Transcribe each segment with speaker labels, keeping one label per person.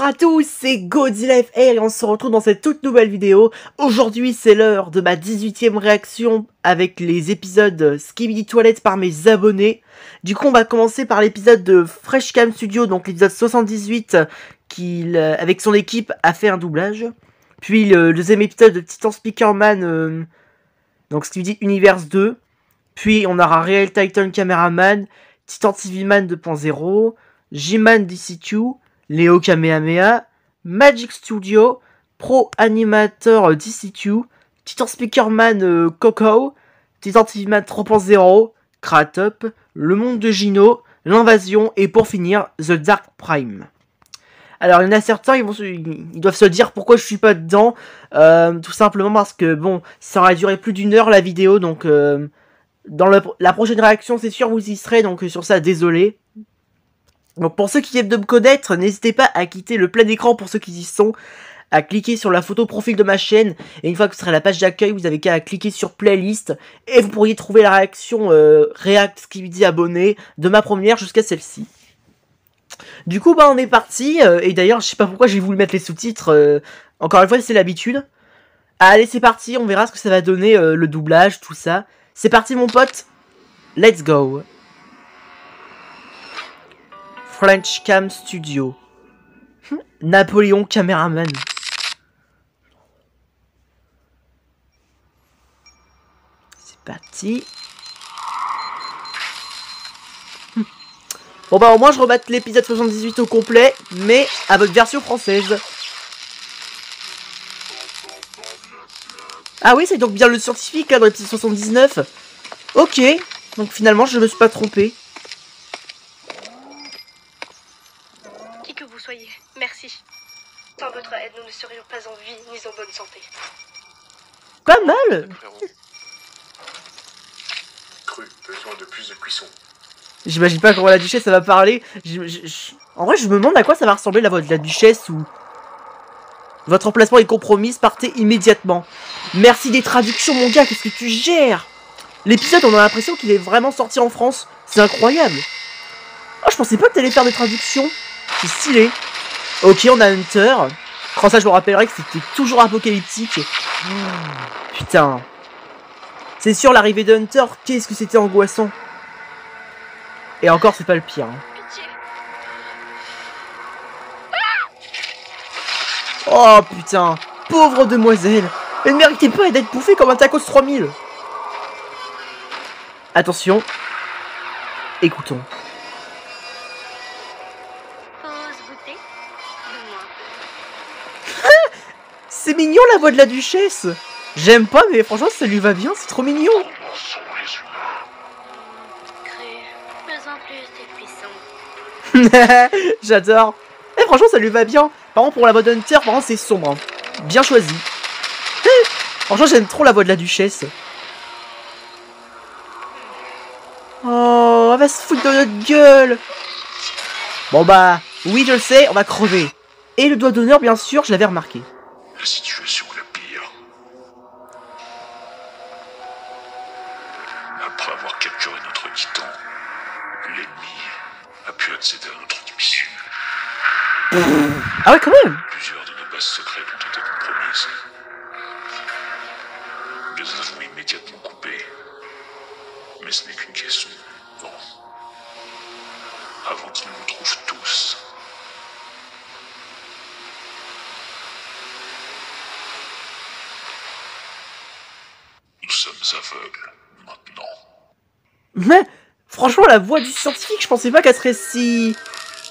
Speaker 1: à tous, c'est Godzilla FR et on se retrouve dans cette toute nouvelle vidéo. Aujourd'hui c'est l'heure de ma 18e réaction avec les épisodes Skibidi Toilet par mes abonnés. Du coup on va commencer par l'épisode de Freshcam Studio, donc l'épisode 78 qui avec son équipe a fait un doublage. Puis le deuxième épisode de Titan Speakerman, donc Skibidi Universe 2. Puis on aura Real Titan Cameraman, Titan TV Man 2.0, G-Man DCQ, Léo Kamehameha, Magic Studio, Pro Animator DCQ, Titan Speakerman Coco, Titan TV Man 3.0, Kratup, Le Monde de Gino, L'Invasion et pour finir The Dark Prime. Alors il y en a certains, ils doivent se dire pourquoi je suis pas dedans, tout simplement parce que bon, ça aurait duré plus d'1 heure la vidéo, donc dans la prochaine réaction c'est sûr vous y serez, donc sur ça désolé. Donc pour ceux qui viennent de me connaître, n'hésitez pas à quitter le plein écran pour ceux qui y sont, à cliquer sur la photo profil de ma chaîne, et une fois que ce sera la page d'accueil, vous avez qu'à cliquer sur playlist, et vous pourriez trouver la réaction React Skibidi abonné de ma première jusqu'à celle-ci. Du coup bah on est parti, et d'ailleurs je sais pas pourquoi j'ai voulu mettre les sous-titres, encore une fois c'est l'habitude. Allez c'est parti, on verra ce que ça va donner, le doublage, tout ça. C'est parti mon pote, let's go. Freshcam Studio. Napoléon Cameraman. C'est parti. Bon bah au moins je remate l'épisode 78 au complet, mais à votre version française. Ah oui, c'est donc bien le scientifique là dans l'épisode 79. Ok, donc finalement je me suis pas trompé.
Speaker 2: Qui que vous soyez, merci. Sans votre aide, nous ne serions pas en vie ni en bonne santé.
Speaker 1: Pas mal.
Speaker 3: Cru, besoin de plus de cuisson.
Speaker 1: J'imagine pas comment la duchesse ça va parler. En vrai je me demande à quoi ça va ressembler la voix de la duchesse ou... Votre emplacement est compromis, partez immédiatement. Merci des traductions mon gars, qu'est-ce que tu gères? L'épisode on a l'impression qu'il est vraiment sorti en France. C'est incroyable. Oh je pensais pas que t'allais faire des traductions. C'est stylé. Ok, on a Hunter. Quand ça, je me rappellerai que c'était toujours apocalyptique. Putain. C'est sûr, l'arrivée de Hunter, qu'est-ce que c'était angoissant. Et encore, c'est pas le pire. Hein. Oh putain. Pauvre demoiselle. Elle ne méritait pas d'être bouffée comme un tacos 3000. Attention. Écoutons. C'est mignon la voix de la duchesse. J'aime pas mais franchement ça lui va bien, c'est trop mignon. J'adore. Et franchement ça lui va bien. Par contre pour la voix d'Hunter, par contre c'est sombre. Hein. Bien choisi. Franchement j'aime trop la voix de la duchesse. Oh, elle va se foutre de notre gueule. Bon bah, oui je le sais, on va crever. Et le doigt d'honneur bien sûr, je l'avais remarqué.
Speaker 3: La situation est la pire. Après avoir capturé notre titan, l'ennemi a pu accéder à notre mission.
Speaker 1: Ah ouais, quand même.
Speaker 3: Plusieurs de nos bases secrètes ont été compromises. Nous avons immédiatement coupé. Mais ce n'est qu'une question de temps. Avant qu'ils nous trouvent tous. Nous sommes aveugles, maintenant.
Speaker 1: Mais, franchement, la voix du scientifique, je pensais pas qu'elle serait si...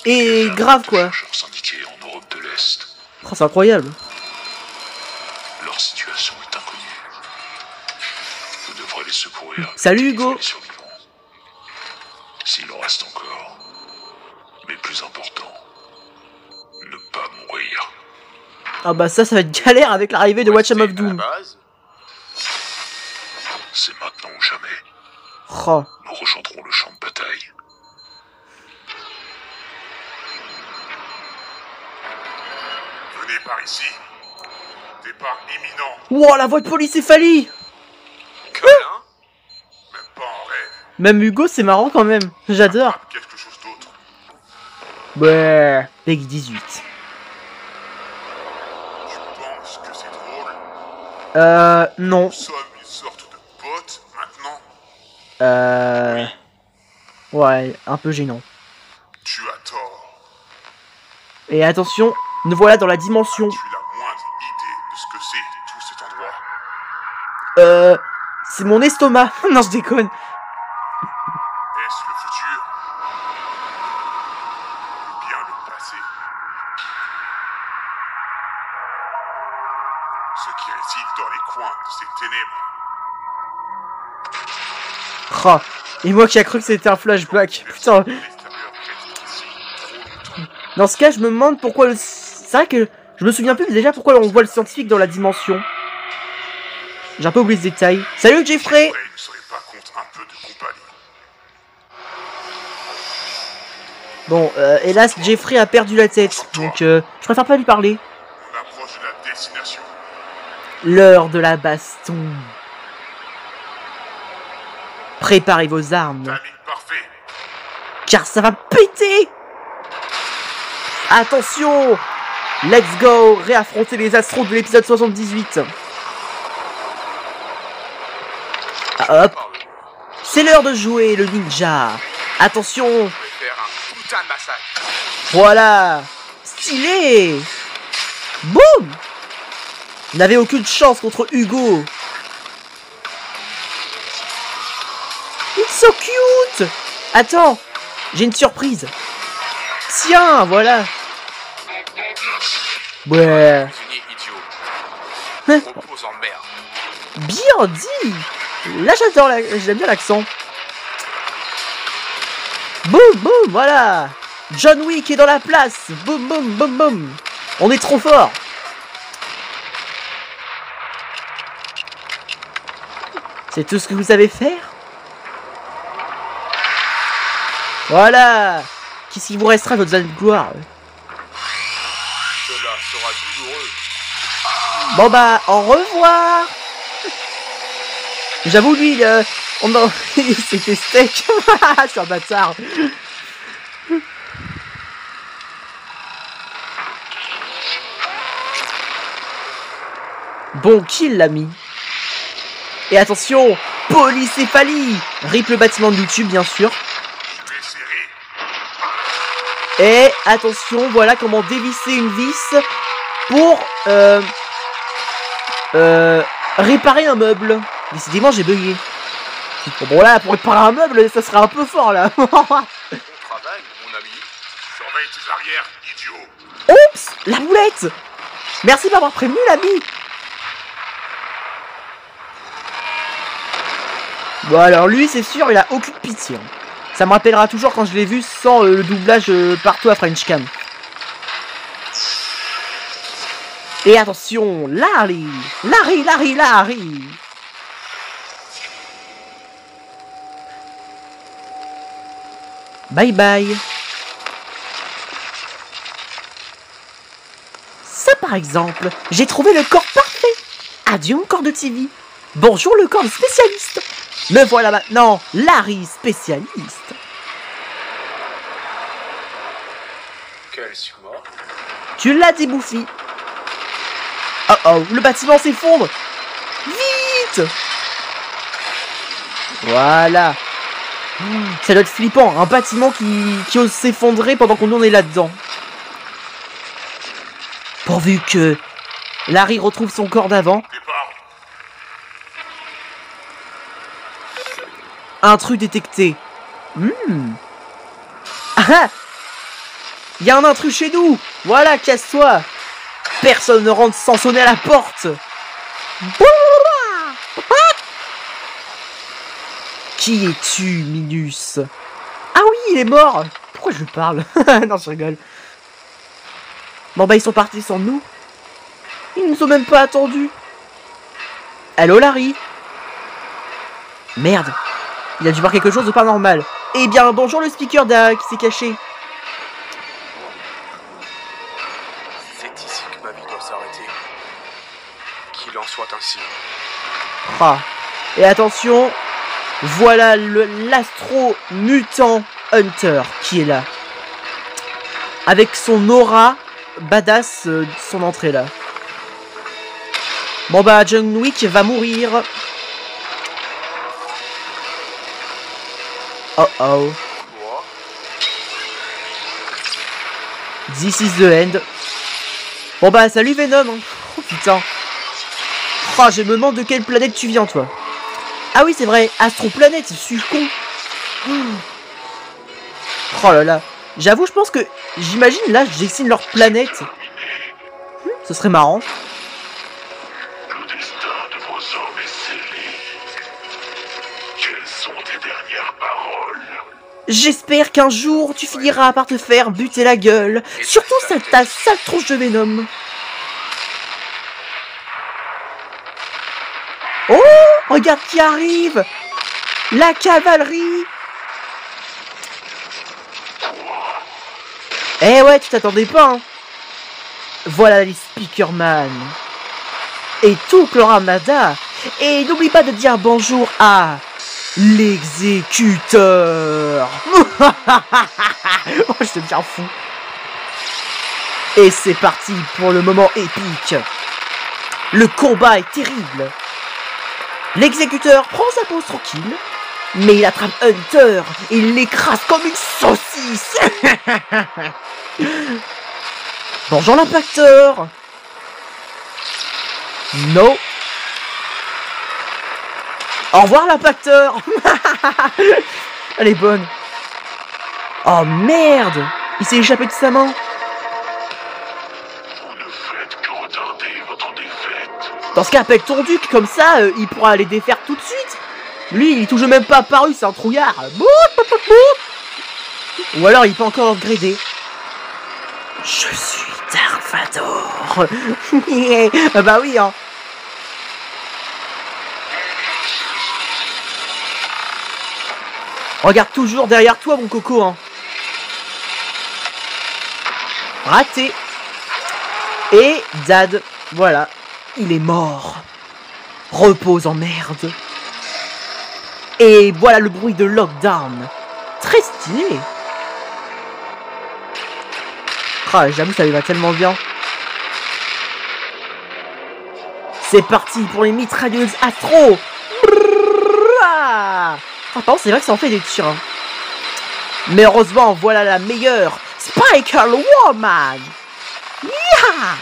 Speaker 1: Et grave, quoi.
Speaker 3: Syndiqués en Europe de l'Est.
Speaker 1: Oh, c'est incroyable.
Speaker 3: Leur situation est inconnue. Vous devrez les secourir.
Speaker 1: Salut, Hugo.
Speaker 3: S'il en reste encore. Mais plus important, ne pas mourir.
Speaker 1: Ah bah ça va être galère avec l'arrivée de Watcham of Doom.
Speaker 3: C'est maintenant ou jamais.
Speaker 1: Oh.
Speaker 3: Nous rejoindrons le champ de bataille. Venez par ici. Départ imminent.
Speaker 1: Wow, la voix de polycéphalie.
Speaker 3: Même pas en rêve.
Speaker 1: Même Hugo, c'est marrant quand même. J'adore.
Speaker 3: Quelque chose d'autre.
Speaker 1: Ouais. Peggy 18.
Speaker 3: Est-ce que c'est drôle?
Speaker 1: Non.
Speaker 3: Nous sommes une sorte de pote maintenant?
Speaker 1: Ouais, un peu gênant.
Speaker 3: Tu as tort.
Speaker 1: Et attention, nous voilà dans la dimension.
Speaker 3: As-tu la moindre idée de ce que c'est tout cet endroit?
Speaker 1: C'est mon estomac. Non, je déconne.
Speaker 3: Est-ce le futur? Ou bien le passé? Ce qui réside dans les coins de ces ténèbres.
Speaker 1: Oh. Et moi qui a cru que c'était un flashback. Putain. Dans ce cas, je me demande pourquoi le... C'est vrai que je me souviens plus déjà pourquoi on voit le scientifique dans la dimension. J'ai un peu oublié ce détail. Salut Jeffrey!
Speaker 3: Ne serait pas contre un peu de compagnie.
Speaker 1: Bon, hélas, Jeffrey a perdu la tête. Donc, je préfère pas lui parler.
Speaker 3: On approche de la destination.
Speaker 1: L'heure de la baston. Préparez vos armes.
Speaker 3: Timing parfait.
Speaker 1: Car ça va péter! Attention! Let's go! Réaffronter les astros de l'épisode 78. Ah, hop! C'est l'heure de jouer le ninja. Attention!
Speaker 4: Je vais faire un putain de massacre.
Speaker 1: Voilà! Stylé! Boum! Vous n'avez aucune chance contre Hugo. It's so cute! Attends! J'ai une surprise. Tiens, voilà! Ouais.
Speaker 4: Prisonnier idiot.
Speaker 1: Hein?
Speaker 4: Repose en merde.
Speaker 1: Bien dit! Là, j'adore, j'aime bien l'accent. Boum, boum, voilà! John Wick est dans la place! Boum, boum, boum, boum! On est trop fort! C'est tout ce que vous savez faire? Voilà! Qu'est-ce qu'il vous restera de votre années de gloire?
Speaker 4: Cela sera douloureux.
Speaker 1: Bon bah, au revoir! J'avoue, lui, on a... c'était steak! Je suis un bâtard! Bon kill, l'ami! Et attention! Polycéphalie! Rip le bâtiment de YouTube, bien sûr.
Speaker 3: Je vais serrer.
Speaker 1: Et attention, voilà comment dévisser une vis pour réparer un meuble. Décidément, j'ai bugué. Bon là, pour réparer un meuble, ça serait un peu fort là.
Speaker 4: Bon travail, mon ami.
Speaker 3: Surveille tes arrières, idiot.
Speaker 1: Oups, la boulette. Merci de m'avoir prévenu, l'ami. Bon alors lui, c'est sûr, il a aucune pitié. Ça me rappellera toujours quand je l'ai vu sans le doublage partout à French Cam. Et attention, Larry! Larry, Larry, Larry! Bye bye! Ça par exemple, j'ai trouvé le corps parfait! Adieu mon corps de TV! Bonjour le corps de spécialiste! Me voilà maintenant, Larry spécialiste!
Speaker 4: Quel support.
Speaker 1: Tu l'as dit, Bouffi! Oh oh, le bâtiment s'effondre! Vite! Voilà! Ça doit être flippant, un bâtiment qui ose s'effondrer pendant qu'on en est là-dedans. Pourvu que Larry retrouve son corps d'avant.
Speaker 3: Départ.
Speaker 1: Intrus détecté. Ah! Il y a un intrus chez nous! Voilà, casse-toi! Personne ne rentre sans sonner à la porte! Qui es-tu, Minus? Ah oui, il est mort! Pourquoi je lui parle? Non, je rigole. Bon bah, ils sont partis sans nous. Ils nous ont même pas attendus. Allô, Larry? Merde. Il a dû voir quelque chose de pas normal. Eh bien, bonjour le speaker qui s'est caché.
Speaker 4: C'est ici que ma vie doit s'arrêter. Qu'il en soit ainsi.
Speaker 1: Ah. Et attention, voilà l'astro mutant Hunter qui est là. Avec son aura badass, son entrée là. Bon bah, John Wick va mourir. Oh oh. This is the end. Bon bah, salut Venom. Oh putain. Oh, je me demande de quelle planète tu viens, toi. Ah oui, c'est vrai, Astroplanète, je suis con. Oh là là. J'avoue, je pense que... J'imagine, là, je dessine leur planète. Ce serait marrant.
Speaker 3: Le destin de vos hommes est scellé. Quelles sont tes dernières paroles?
Speaker 1: J'espère qu'un jour, tu finiras par te faire buter la gueule. Surtout ta sale tronche de Venom. Oh, regarde qui arrive. La cavalerie. Eh ouais, tu t'attendais pas, hein. Voilà les Speakerman. Et tout le Ramada. Et n'oublie pas de dire bonjour à l'exécuteur. Oh, je deviens fou. Et c'est parti pour le moment épique. Le combat est terrible. L'exécuteur prend sa pause tranquille. Mais il attrape Hunter et il l'écrase comme une saucisse. Bonjour l'impacteur. No. Au revoir l'impacteur. Elle est bonne. Oh merde. Il s'est échappé de sa main.
Speaker 3: Vous ne faites que retarder votre défaite.
Speaker 1: Dans ce cas, appelle ton duc, comme ça, il pourra les défaire tout de suite. Lui, il est toujours même pas apparu, c'est un trouillard. Ou alors, il peut encore upgrader. Je suis Dark Vador. Bah oui, hein. Regarde toujours derrière toi, mon coco, hein. Raté. Et Dad, voilà, il est mort. Repose en merde. Et voilà le bruit de lockdown. Très stylé. Ah, j'avoue, ça lui va tellement bien. C'est parti pour les mitrailleuses Astro. Ah, par contre, c'est vrai que ça en fait des tirs. Hein. Mais heureusement, voilà la meilleure. Spiker Woman. Yeah.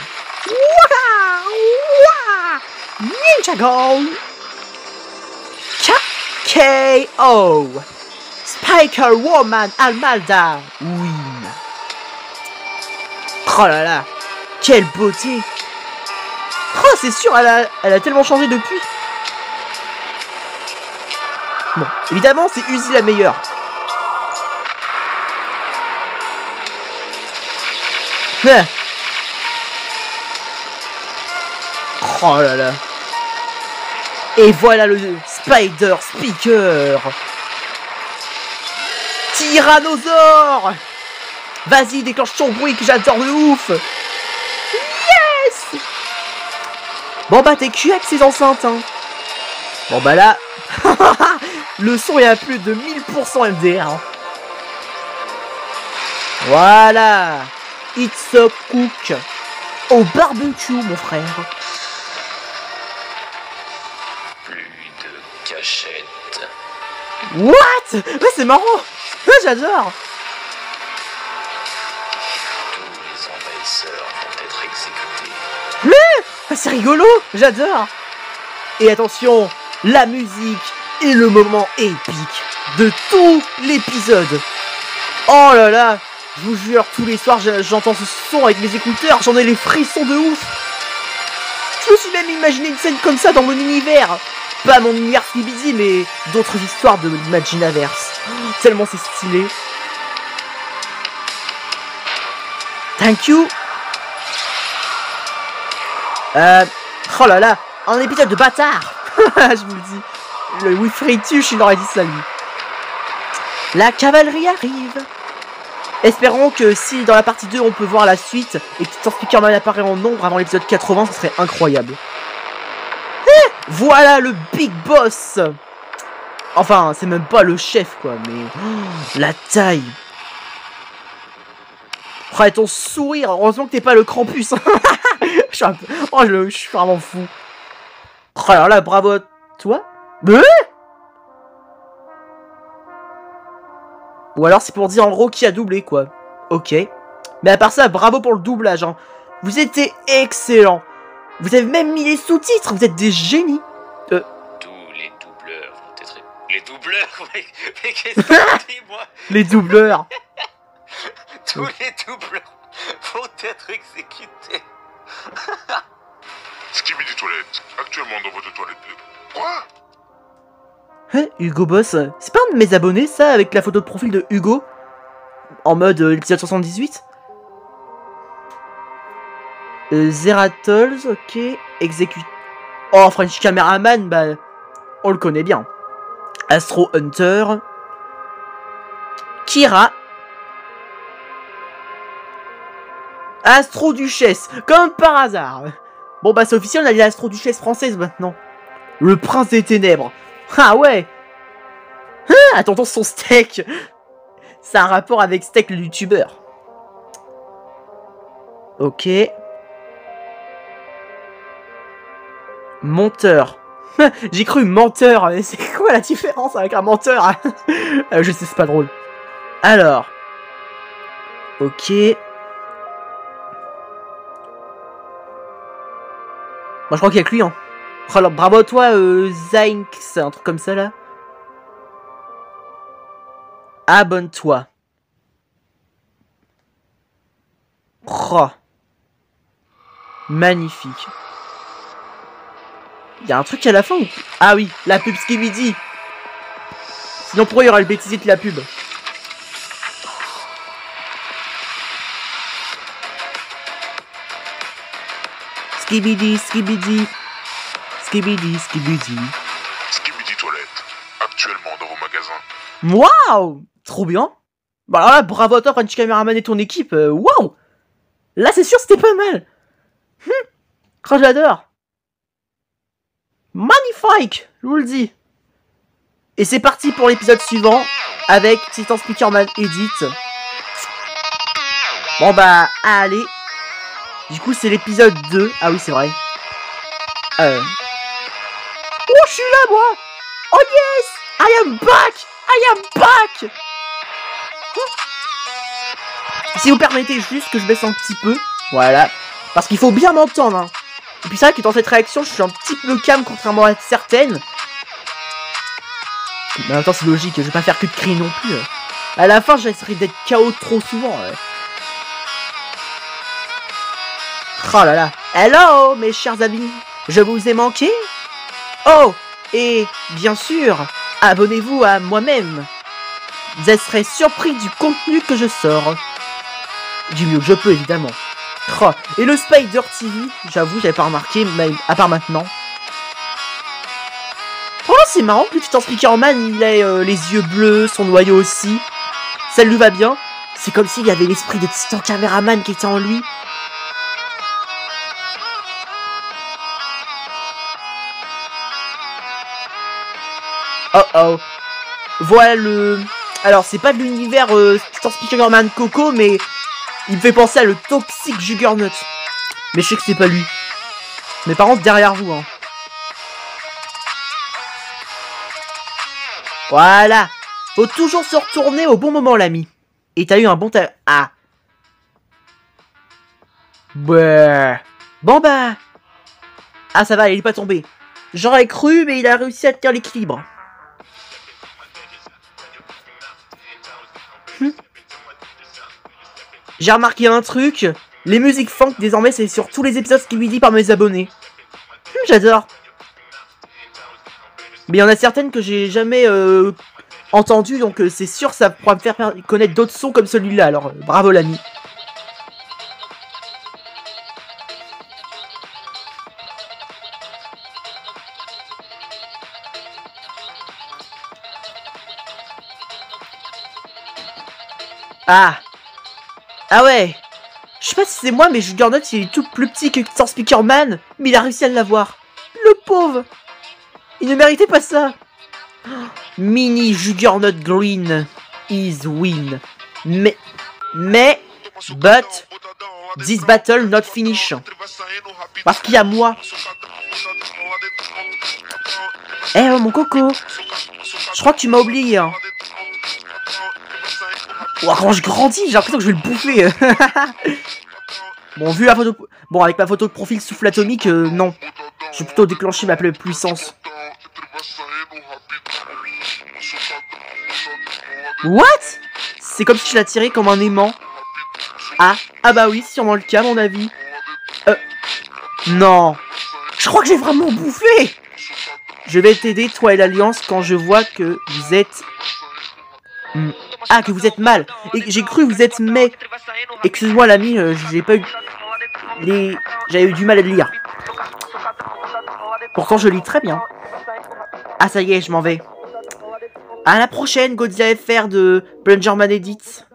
Speaker 1: Ninja Go. KO. Spiker Woman Almalda win. Oh là là, quelle beauté. Oh, c'est sûr, elle a tellement changé depuis. Bon, évidemment, c'est Uzi la meilleure. Oh là là. Et voilà le Spider Speaker. Tyrannosaure. Vas-y, déclenche ton bruit que j'adore de ouf. Yes. Bon bah t'es cul avec ces enceintes, hein. Bon bah là, le son est à plus de 1000% MDR. Hein. Voilà. It's a cook. Au barbecue, mon frère.
Speaker 3: Plus de cachette.
Speaker 1: What? Ouais, c'est marrant. Ouais, j'adore.
Speaker 3: Tous les envahisseurs vont être exécutés.
Speaker 1: C'est rigolo, j'adore. Et attention, la musique est le moment épique de tout l'épisode. Oh là là, je vous jure, tous les soirs j'entends ce son avec mes écouteurs, j'en ai les frissons de ouf. Je me suis même imaginé une scène comme ça dans mon univers. Pas mon univers Skibidi, mais d'autres histoires de l'Imaginaverse. Oh, tellement c'est stylé. Thank you. Oh là là, un épisode de bâtard. Je vous le dis. Le Wifrituche, il aurait dit ça lui. La cavalerie arrive. Espérons que si dans la partie 2 on peut voir la suite et que Titan Speakerman apparaît en nombre avant l'épisode 80, ce serait incroyable. Voilà le Big Boss. Enfin, c'est même pas le chef quoi, mais la taille. Oh, et ton sourire, heureusement que t'es pas le Krampus. Je suis vraiment fou. Oh, alors là, bravo à toi. Ou alors c'est pour dire en gros qui a doublé, quoi. Ok. Mais à part ça, bravo pour le doublage, hein. Vous étiez excellent. Vous avez même mis les sous-titres, vous êtes des génies.
Speaker 5: Tous les doubleurs vont être... Les doubleurs? Mais qu'est-ce que tu dis, moi?
Speaker 1: Les doubleurs.
Speaker 5: Tous les doubleurs vont être exécutés.
Speaker 3: Skibidi Toilette, actuellement dans votre toilette. Quoi?
Speaker 1: Hein, Hugo Boss, c'est pas un de mes abonnés, ça, avec la photo de profil de Hugo? En mode l'épisode 78? Zeratolz, ok. Exécute. Oh, French Cameraman, bah, on le connaît bien. Astro Hunter. Kira. Astro Duchesse, comme par hasard. Bon, bah, c'est officiel, on a l'Astro Duchesse française maintenant. Le prince des ténèbres. Ah ouais. Ah, tonton son steak. C'est un rapport avec Steak le youtubeur. Ok. Monteur. J'ai cru menteur. Mais c'est quoi la différence avec un menteur? Je sais, c'est pas drôle. Alors. Ok. Moi, je crois qu'il y a que lui, hein. Alors, bravo à toi, Zinx, un truc comme ça, là. Abonne-toi. Oh. Magnifique. Il y a un truc à la fin ou... Ah oui, la pub Skibidi. Sinon pourquoi il y aura le bêtisier de la pub? Skibidi, Skibidi. Skibidi, Skibidi.
Speaker 3: Skibidi Toilette, actuellement dans vos magasins.
Speaker 1: Waouh! Trop bien. Bah là, bravo à toi, French Cameraman et ton équipe. Waouh! Là, c'est sûr, c'était pas mal. Oh, j'adore. Magnifique, je vous le dis. Et c'est parti pour l'épisode suivant avec Titan Speakerman Edit. Bon bah, allez. Du coup, c'est l'épisode 2. Ah oui, c'est vrai. Oh, je suis là, moi. Oh yes, I am back. I am back. Si vous permettez juste que je baisse un petit peu. Voilà. Parce qu'il faut bien m'entendre, hein. Et puis c'est vrai que dans cette réaction, je suis un petit peu calme contrairement à certaines. Mais en même temps, c'est logique, je vais pas faire que de crier non plus. À la fin, j'essaierai d'être KO trop souvent. Oh là là. Hello, mes chers amis. Je vous ai manqué? Oh, et bien sûr, abonnez-vous à moi-même. Vous serez surpris du contenu que je sors. Du mieux que je peux, évidemment. Oh, et le Spider TV, j'avoue, j'avais pas remarqué, même à part maintenant. Oh, c'est marrant que le Titan Speakerman, il ait les yeux bleus, son noyau aussi. Ça lui va bien. C'est comme s'il y avait l'esprit de Titan Cameraman qui était en lui. Oh oh. Voilà le... Alors, c'est pas de l'univers Titan Speakerman Coco, mais... il me fait penser à le Toxic Juggernaut. Mais je sais que c'est pas lui. Mais par contre, derrière vous, hein. Voilà. Faut toujours se retourner au bon moment, l'ami. Et t'as eu un bon... Ah. Ouais. Bon bah... Ah, ça va, il est pas tombé. J'aurais cru, mais il a réussi à tenir l'équilibre. J'ai remarqué un truc, les musiques funk désormais c'est sur tous les épisodes Skibidi par mes abonnés. J'adore. Mais il y en a certaines que j'ai jamais entendues, donc c'est sûr ça pourra me faire connaître d'autres sons comme celui-là, alors bravo l'ami. Ah. Ah ouais. Je sais pas si c'est moi, mais Juggernaut il est tout plus petit que Titan Speakerman, mais il a réussi à l'avoir. Le pauvre. Il ne méritait pas ça. Mini Juggernaut Green is win. But this battle not finish. Parce qu'il y a moi. Eh oh, mon coco. Je crois que tu m'as oublié, hein. Ouah, quand je grandis, j'ai l'impression que je vais le bouffer. Bon, vu la photo... Bon, avec ma photo de profil souffle atomique, non. Je vais plutôt déclencher ma pleine puissance. What? C'est comme si je l'attirais comme un aimant. Ah bah oui, sûrement le cas, à mon avis. Non. Je crois que j'ai vraiment bouffé. Je vais t'aider, toi et l'Alliance, quand je vois que vous êtes... Ah, que vous êtes mal. Et j'ai cru que vous êtes mais... Excuse-moi, l'ami, j'ai pas eu... J'avais eu du mal à le lire. Pourtant, je lis très bien. Ah, ça y est, je m'en vais. À la prochaine, Godzilla FR de Plungerman Edit.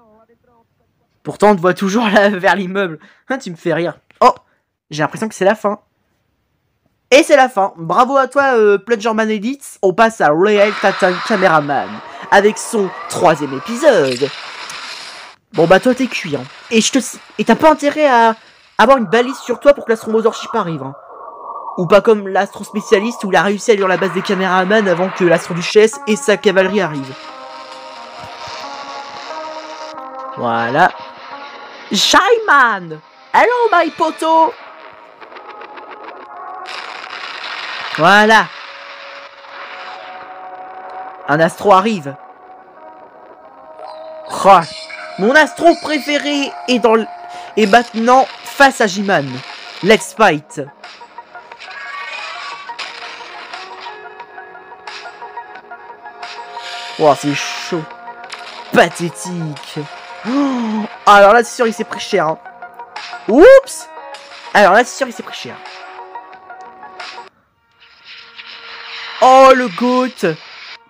Speaker 1: Pourtant, on te voit toujours là, vers l'immeuble. Hein, tu me fais rire. Oh, j'ai l'impression que c'est la fin. Et c'est la fin. Bravo à toi, Plungerman Edit. On passe à Real Titan Cameraman avec son 3e épisode. Bon bah toi t'es cuit, hein. Et t'as pas intérêt à avoir une balise sur toi pour que l'astromosorship arrive, hein. Ou pas comme l'astro spécialiste où il a réussi à aller dans la base des caméramans avant que l'astro-duchesse et sa cavalerie arrivent. Voilà. Shyman! Hello my poto! Voilà. Un astro arrive. Oh, mon astro préféré est maintenant face à J-Man. Let's fight. Oh, c'est chaud. Pathétique. Oh, alors là, c'est sûr, il s'est pris cher. Hein. Oups. Alors là, c'est sûr, il s'est pris cher. Oh, le GOAT.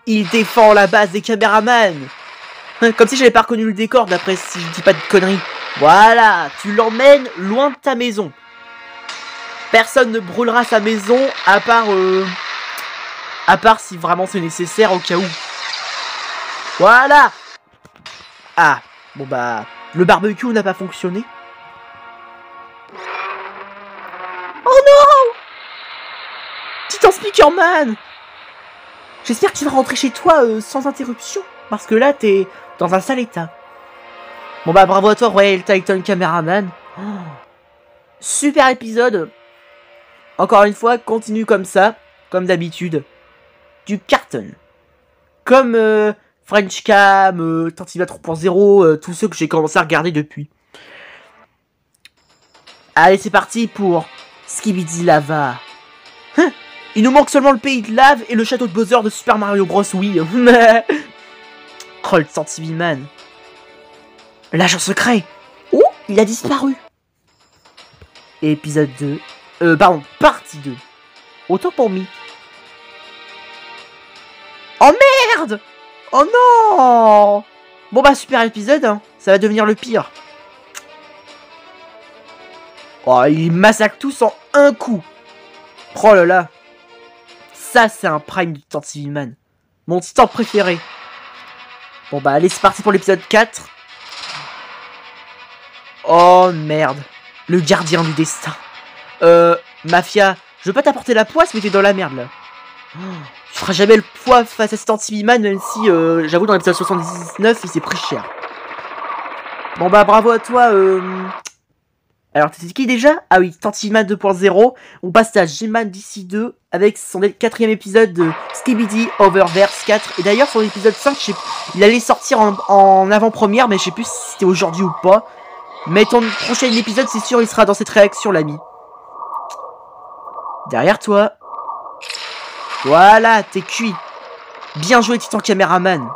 Speaker 1: Il défend la base des caméramans. Comme si j'avais pas reconnu le décor, d'après si je dis pas de conneries. Voilà, tu l'emmènes loin de ta maison. Personne ne brûlera sa maison, à part si vraiment c'est nécessaire au cas où. Voilà. Ah, bon bah, le barbecue n'a pas fonctionné. Oh non! Titan Speakerman! J'espère que tu vas rentrer chez toi sans interruption, parce que là, t'es dans un sale état. Bon bah, bravo à toi, Royal Titan Cameraman. Oh, super épisode. Encore une fois, continue comme ça, comme d'habitude. Du carton. Comme French Cam, Tantiva 3.0, tous ceux que j'ai commencé à regarder depuis. Allez, c'est parti pour Skibidi Lava. Hein, il nous manque seulement le pays de lave et le château de Bowser de Super Mario Bros. Oui. Oh, le Tantiviman. L'agent secret. Oh, il a disparu. Épisode 2. Pardon, partie 2. Autant pour moi. Oh merde! Oh non! Bon bah super épisode, hein. Ça va devenir le pire. Oh, il massacre tous en un coup. Oh là là. Ça c'est un prime du Tantiviman. Mon titan préféré. Bon bah allez, c'est parti pour l'épisode 4. Oh merde. Le gardien du destin. Mafia, je veux pas t'apporter la poisse, mais t'es dans la merde là. Oh, tu feras jamais le poids face à cet Tantiviman, même si, j'avoue, dans l'épisode 79, il s'est pris cher. Bon bah bravo à toi. Alors, t'es qui déjà? Ah oui, Tantiviman 2.0. On passe à G-Man DC2 avec son 4e épisode de Skibidi Oververse 4. Et d'ailleurs, sur l'épisode 5, il allait sortir en avant-première, mais je sais plus si c'était aujourd'hui ou pas. Mais ton prochain épisode, c'est sûr, il sera dans cette réaction, l'ami. Derrière toi. Voilà, t'es cuit. Bien joué, Titan Caméraman.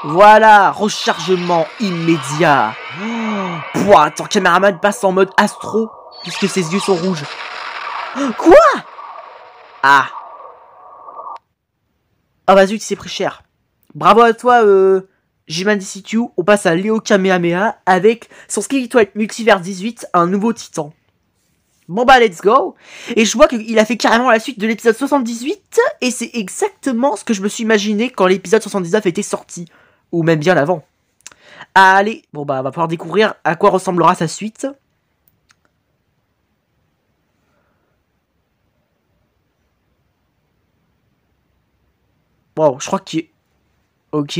Speaker 1: Voilà, rechargement immédiat. Pouah, Titan Caméraman passe en mode astro, puisque ses yeux sont rouges. Quoi? Ah. Ah bah zut, c'est pris cher. Bravo à toi, G-Man DC2. On passe à Léo Kamehameha avec son Skeleton Multiverse 18, un nouveau titan. Bon bah let's go. Et je vois qu'il a fait carrément la suite de l'épisode 78. Et c'est exactement ce que je me suis imaginé quand l'épisode 79 était sorti. Ou même bien avant. Allez, bon bah on va pouvoir découvrir à quoi ressemblera sa suite. Wow, je crois qu'il est... Ok.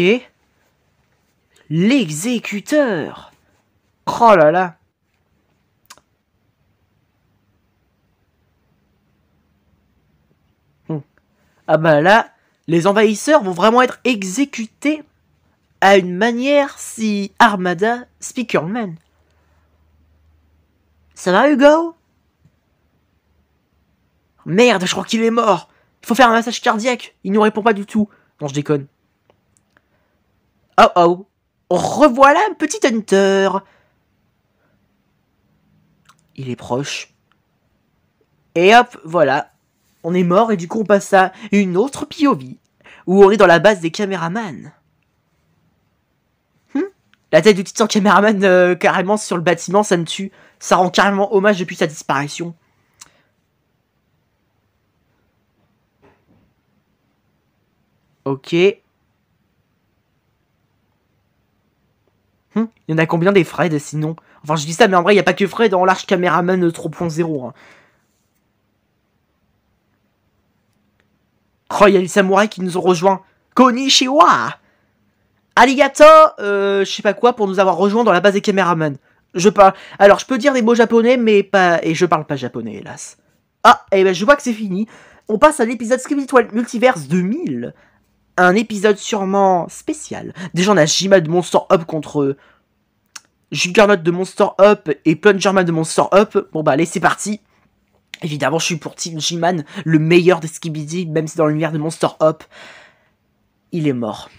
Speaker 1: L'exécuteur. Oh là là. Ah bah là, les envahisseurs vont vraiment être exécutés à une manière si Armada Speakerman. Ça va, Hugo? Merde, je crois qu'il est mort. Il faut faire un massage cardiaque. Il nous répond pas du tout. Non, je déconne. Oh oh. Revoilà un petit Hunter. Il est proche. Et hop, voilà. On est mort et du coup on passe à une autre POV. Où on est dans la base des caméramans. La tête du titan caméraman carrément sur le bâtiment, ça me tue. Ça rend carrément hommage depuis sa disparition. Ok. Il y en a combien des Fred sinon? Enfin je dis ça mais en vrai il n'y a pas que Fred dans l'Arche Caméraman 3.0. Hein. Oh il y a les samouraïs qui nous ont rejoints. Konnichiwa. Arigato, je sais pas quoi pour nous avoir rejoints dans la base des caméramans. Alors je peux dire des mots japonais mais pas... Et je parle pas japonais hélas. Ah et ben je vois que c'est fini. On passe à l'épisode Skibidi Toilet Multiverse 2000. Un épisode sûrement spécial. Déjà on a Jima de Monster Up contre Juggernaut de Monster Up et Plungerman de Monster Up. Bon bah allez c'est parti. Évidemment je suis pour Team G-Man, le meilleur des Skibidi, même si dans l'univers de Monster Up, il est mort.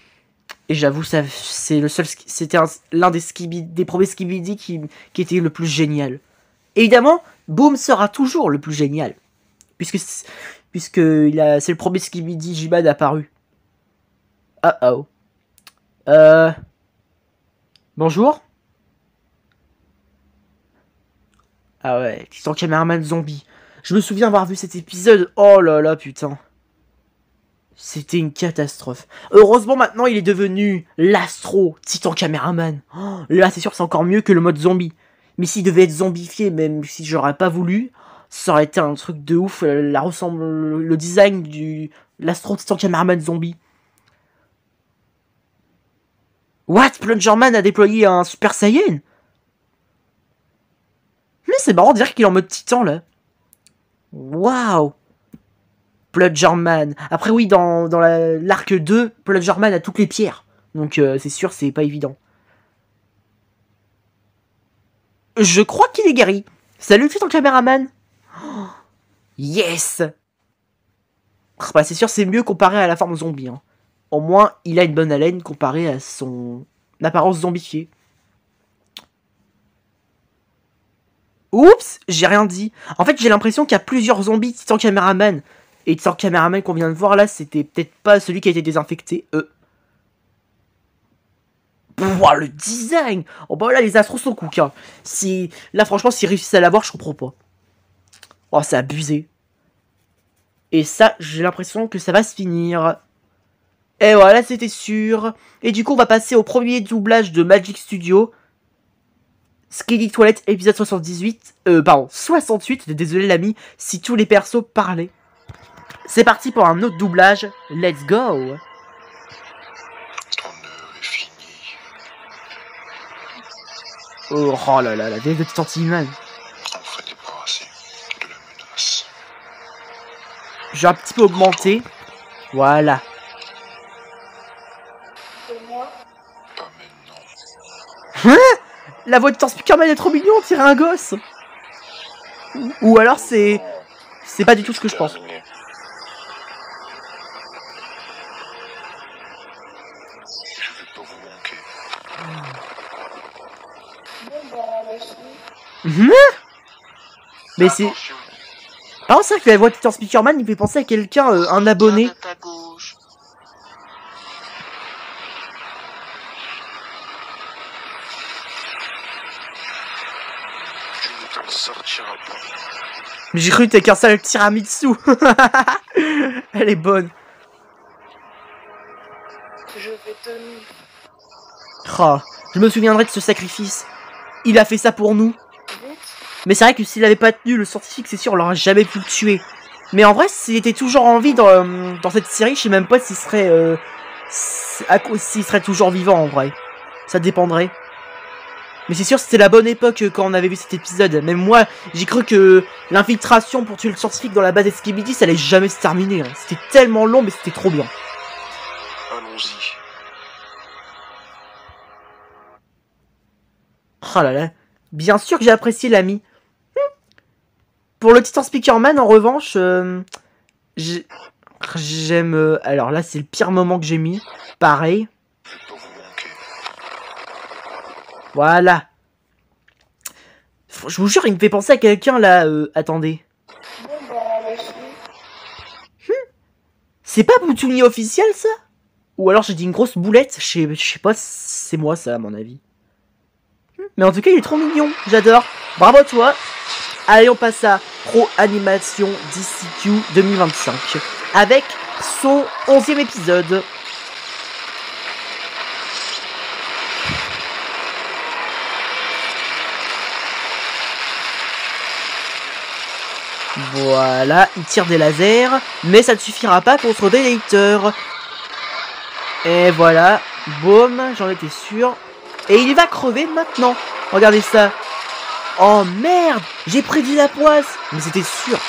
Speaker 1: Et j'avoue c'est le seul, c'était l'un des premiers Skibidi qui était le plus génial. Évidemment, Boom sera toujours le plus génial. Puisque c'est le premier Skibidi G-Man apparu. Oh oh. Bonjour. Ah ouais, Titan Cameraman Zombie. Je me souviens avoir vu cet épisode. Oh là là, putain. C'était une catastrophe. Heureusement, maintenant, il est devenu l'Astro Titan Cameraman. Oh, là, c'est sûr que c'est encore mieux que le mode zombie. Mais s'il devait être zombifié, même si j'aurais pas voulu, ça aurait été un truc de ouf. Le design du l'Astro Titan Cameraman Zombie. What? Plungerman a déployé un Super Saiyan? Mais c'est marrant de dire qu'il est en mode titan, là. Waouh! Plungerman. Après, oui, dans l'arc 2, Plungerman a toutes les pierres. Donc, c'est sûr, c'est pas évident. Je crois qu'il est guéri. Salut, Titan Cameraman. Oh, yes! Bah, c'est sûr, c'est mieux comparé à la forme zombie, hein. Au moins, il a une bonne haleine comparé à son apparence zombifiée. Oups, j'ai rien dit. En fait, j'ai l'impression qu'il y a plusieurs zombies Titan Cameraman. Et Titan Cameraman qu'on vient de voir là, c'était peut-être pas celui qui a été désinfecté. Pouah, le design. Oh bah là, les astros sont cook, hein. Là, franchement, s'ils réussissent à l'avoir, je comprends pas. Oh, c'est abusé. Et ça, j'ai l'impression que ça va se finir. Et voilà, c'était sûr. Et du coup, on va passer au premier doublage de Magic Studio. Skibidi Toilet, épisode 68. 68. Désolé l'ami, si tous les persos parlaient. C'est parti pour un autre doublage. Let's go.
Speaker 3: Ton heure est finie.
Speaker 1: Oh là là, la vieille de Titan T-Man.
Speaker 3: Enfin débarrassé de la menace.
Speaker 1: J'ai un petit peu augmenté. Voilà.
Speaker 3: Pas maintenant.
Speaker 1: Hein? La voix de Titan Speakerman est trop mignon, on dirait un gosse. Ou alors c'est pas du tout ce que je pense.
Speaker 3: Terminé. Je vais pas vous manquer.
Speaker 1: Mais c'est... Par contre, c'est vrai que la voix de Titan Speakerman, il fait penser à quelqu'un, un abonné.
Speaker 3: Tu ne t'en sortiras pas.
Speaker 1: Mais j'ai cru que t'avais qu'un sale tiramisu. Elle est bonne.
Speaker 2: Je vais tenir.
Speaker 1: Oh, je me souviendrai de ce sacrifice. Il a fait ça pour nous. Mais c'est vrai que s'il avait pas tenu, le scientifique, c'est sûr, on l'aurait jamais pu le tuer. Mais en vrai, s'il était toujours en vie dans cette série, je sais même pas s'il serait toujours vivant en vrai. Ça dépendrait. Mais c'est sûr, c'était la bonne époque quand on avait vu cet épisode. Même moi, j'ai cru que l'infiltration pour tuer le scientifique dans la base Skibidi, ça allait jamais se terminer. Hein. C'était tellement long, mais c'était trop bien.
Speaker 4: Allons-y.
Speaker 1: Oh là là. Bien sûr que j'ai apprécié l'ami. Pour le Titan Speakerman, en revanche, j'aime... alors là, c'est le pire moment que j'ai mis. Pareil. Voilà. Je vous jure, il me fait penser à quelqu'un, là. Attendez. C'est pas Boutouni officiel, ça? Ou alors j'ai dit une grosse boulette? Je sais pas si c'est moi, ça, à mon avis. Mais en tout cas, il est trop mignon. J'adore. Bravo à toi. Allez, on passe à Pro Animation DCQ 2025. Avec son 11e épisode. Voilà, il tire des lasers, mais ça ne suffira pas contre des haters. Et voilà, boum, j'en étais sûr. Et il va crever maintenant. Regardez ça. Oh merde, j'ai prédit la poisse. Mais c'était sûr.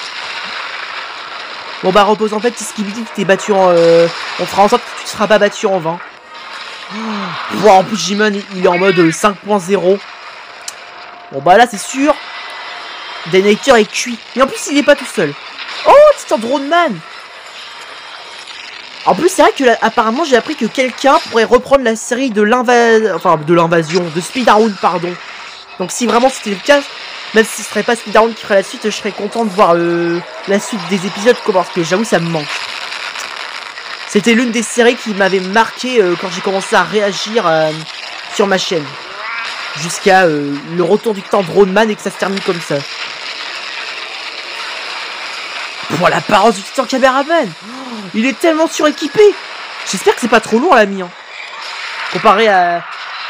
Speaker 1: Bon bah repose en fait, Skibidi, tu t'es battu en... on fera en sorte que tu ne seras pas battu en vain. Wow, en plus Jimon, il est en mode 5.0. Bon bah là c'est sûr. Denator est cuit. Et en plus il est pas tout seul. Oh, Titan Drone Man. En plus c'est vrai que là, apparemment j'ai appris que quelqu'un pourrait reprendre la série de l'invasion, de Speedrun, pardon. Donc si vraiment c'était le cas, même si ce serait pas Speedrun qui ferait la suite, je serais content de voir la suite des épisodes, parce que j'avoue ça me manque. C'était l'une des séries qui m'avait marqué quand j'ai commencé à réagir sur ma chaîne. Jusqu'à le retour du Titan Drone Man et que ça se termine comme ça. Pour l'apparence du Titan Cameraman, il est tellement suréquipé. J'espère que c'est pas trop lourd l'ami. Hein. Comparé à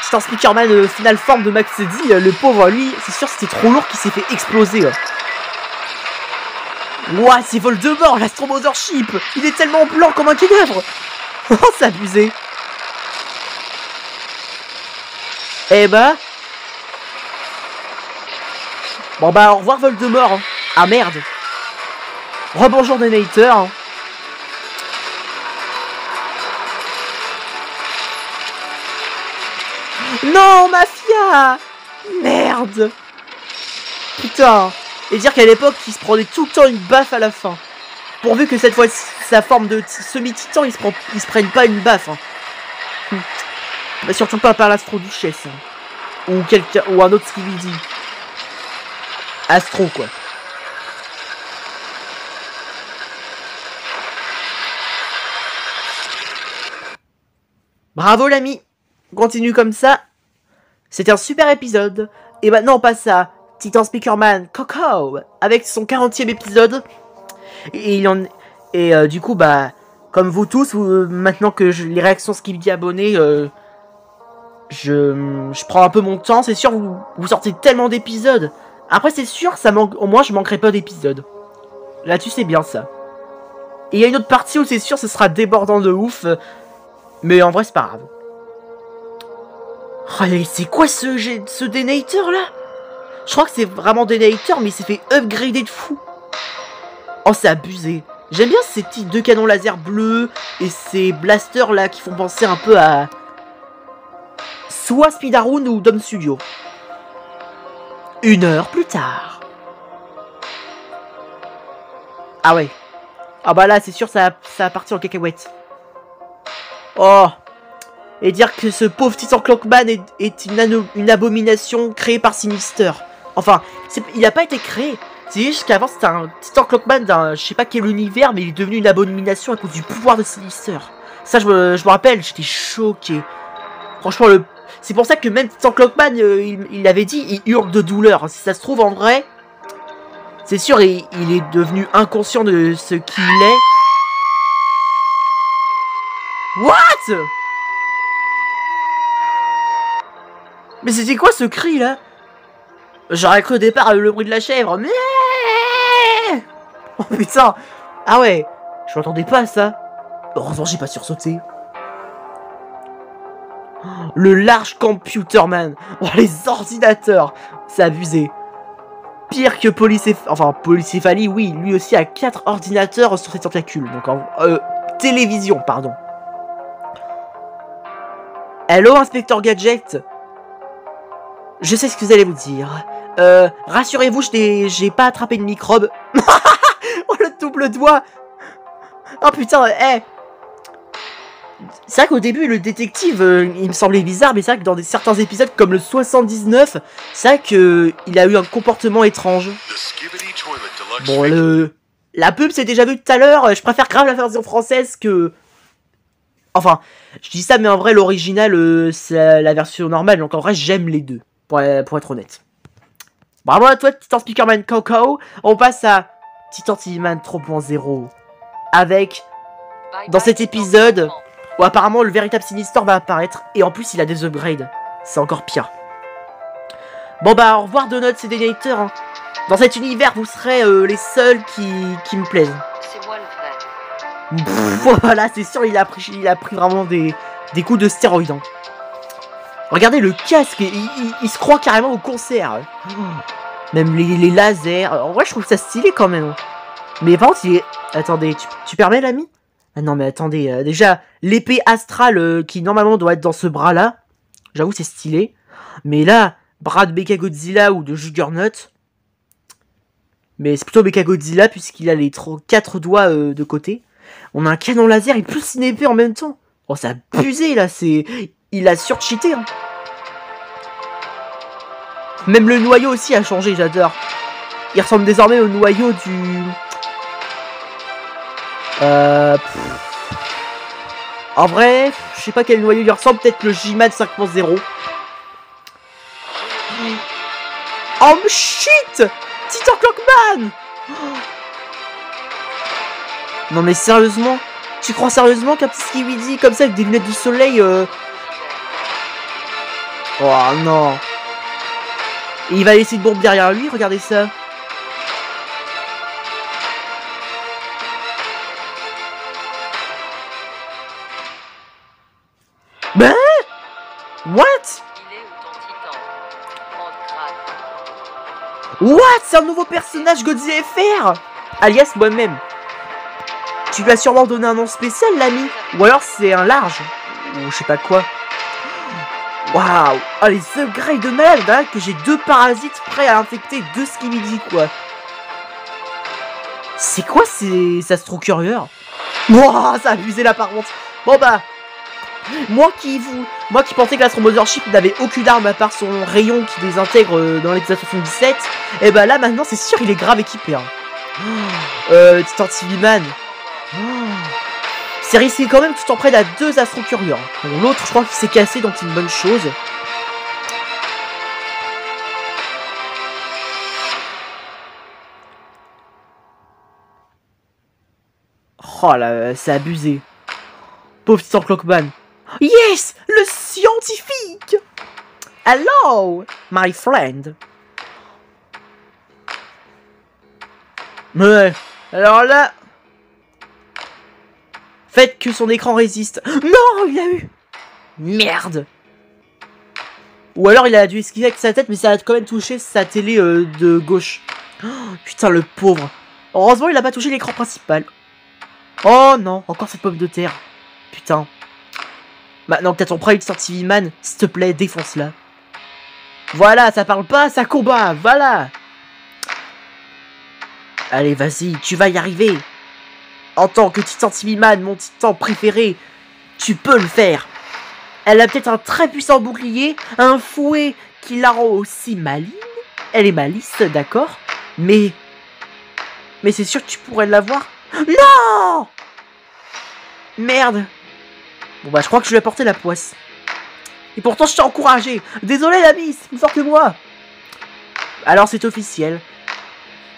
Speaker 1: Titan Speakerman Final Form de Max Eddy, le pauvre lui, c'est sûr c'était trop lourd qu'il s'est fait exploser. Ouah, c'est Voldemort, l'Astro Mothership. Il est tellement blanc comme un cadavre. Oh, c'est abusé. Eh bah. Bon bah au revoir Voldemort. Hein. Ah merde. Rebonjour Denator. Hein. Non, Mafia. Merde. Putain. Et dire qu'à l'époque, il se prenait tout le temps une baffe à la fin. Pourvu que cette fois, sa forme de semi-titan, il se prenne pas une baffe. Hein. Bah, surtout pas par l'Astro-Duchesse. Hein. Ou un autre Skibidi. Astro, quoi. Bravo l'ami. Continue comme ça. C'était un super épisode. Et maintenant on passe à Titan Speakerman Coco avec son 40e épisode. Et du coup bah comme vous tous, maintenant que les réactions Skibidi abonnés, je prends un peu mon temps. C'est sûr vous sortez tellement d'épisodes. Après c'est sûr au moins je manquerai pas d'épisodes. Là-dessus c'est bien ça. Et il y a une autre partie où c'est sûr ce sera débordant de ouf. Mais en vrai c'est pas grave. Oh, c'est quoi ce Denator là? Je crois que c'est vraiment Denator, mais il s'est fait upgrader de fou. Oh, c'est abusé. J'aime bien ces petits deux canons laser bleus et ces blasters là qui font penser un peu à soit Speedrun ou Dom Studio. 1 heure plus tard. Ah ouais. Ah bah là, c'est sûr, ça a parti en cacahuète. Oh. Et dire que ce pauvre Titan Clockman est une abomination créée par Sinister. Enfin, il n'a pas été créé. C'est juste qu'avant c'était un Titan Clockman d'un je sais pas quel univers, mais il est devenu une abomination à cause du pouvoir de Sinister. Ça, je me rappelle, j'étais choqué. Franchement, c'est pour ça que même Titan Clockman, il avait dit, il hurle de douleur. Si ça se trouve en vrai, c'est sûr, il est devenu inconscient de ce qu'il est. What? Mais c'était quoi ce cri là? J'aurais cru au départ le bruit de la chèvre. Mais oh putain. Ah ouais, je m'attendais pas à ça. Heureusement, j'ai pas sursauté. Le large computerman. Oh, les ordinateurs. C'est abusé. Pire que Polycéphalie, oui, lui aussi a 4 ordinateurs sur ses tentacules. Donc en télévision, pardon. Hello, inspecteur Gadget. Je sais ce que vous allez vous dire. Rassurez-vous, j'ai pas attrapé de microbe. Oh, le double doigt. Oh putain, c'est vrai qu'au début, le détective, il me semblait bizarre, mais c'est vrai que dans certains épisodes, comme le 79, c'est vrai qu'il a eu un comportement étrange. Bon, la pub, c'est déjà vu tout à l'heure, je préfère grave la version française que... Enfin, je dis ça, mais en vrai, l'original, c'est la version normale, donc en vrai, j'aime les deux, pour être honnête. Bravo à toi, Titan Speakerman Coco. On passe à Titan TV-Man 3.0, avec, dans cet épisode... où apparemment le véritable Sinistor va apparaître. Et en plus il a des upgrades. C'est encore pire. Bon bah au revoir Donuts et Dénator. Hein. Dans cet univers vous serez les seuls qui me plaisent.
Speaker 6: C'est moi le vrai.
Speaker 1: Voilà, c'est sûr il a pris vraiment des coups de stéroïdes. Hein. Regardez le casque, il se croit carrément au concert. Même les lasers. En vrai je trouve ça stylé quand même. Mais par contre il est... Attendez, tu permets l'ami? Ah non mais attendez, déjà, l'épée astrale qui normalement doit être dans ce bras-là, j'avoue c'est stylé. Mais là, bras de Mechagodzilla ou de Juggernaut, mais c'est plutôt Mechagodzilla puisqu'il a les 4 doigts de côté. On a un canon laser et plus une épée en même temps. Oh c'est abusé là, il a surcheaté. Hein. Même le noyau aussi a changé, j'adore. Il ressemble désormais au noyau du... En vrai, je sais pas quel noyau il ressemble, peut-être le J-Man 5.0. Oh shit! Titan Clockman! Non mais sérieusement? Tu crois sérieusement qu'un petit Skibidi comme ça avec des lunettes du soleil Oh non! Et il va laisser une bombe derrière lui, regardez ça. Ben? What? What? C'est un nouveau personnage Godzilla FR, alias moi-même. Tu lui as sûrement donné un nom spécial, l'ami. Ou alors c'est un large. Ou je sais pas quoi. Waouh. Oh, les upgrades de malade, hein, que j'ai 2 parasites prêts à infecter 2 Skibidi, quoi. C'est quoi ça se trouve curieux. Wouah, ça a abusé là par contre. Bon bah... Moi qui pensais que la Mothership n'avait aucune arme à part son rayon qui désintègre dans l'épisode 77, et bah là maintenant c'est sûr il est grave équipé. Hein. Titan TV-Man. C'est risqué quand même tout en prenne à 2 Astro Curieux. Hein. Bon, l'autre je crois qu'il s'est cassé donc c'est une bonne chose. Oh là, c'est abusé. Pauvre Titan Clockman. Yes! Le scientifique! Hello, my friend. Ouais, alors là... Faites que son écran résiste. Non, il a eu... Merde. Ou alors il a dû esquiver avec sa tête, mais ça a quand même touché sa télé de gauche. Oh, putain, le pauvre. Heureusement, il a pas touché l'écran principal. Oh non, encore cette pomme de terre. Putain. Maintenant que t'as ton Prime Titan TV-Man, s'il te plaît, défonce-la. Voilà, ça parle pas, ça combat, voilà. Allez, vas-y, tu vas y arriver. En tant que Titan TV-Man, mon titan préféré, tu peux le faire. Elle a peut-être un très puissant bouclier, un fouet qui la rend aussi maligne. Elle est malice, d'accord. Mais c'est sûr que tu pourrais l'avoir. Non! Merde. Bon bah je crois que je lui ai apporté la poisse. Et pourtant je t'ai encouragé. Désolé l'ami, c'est plus fort que moi. Alors c'est officiel.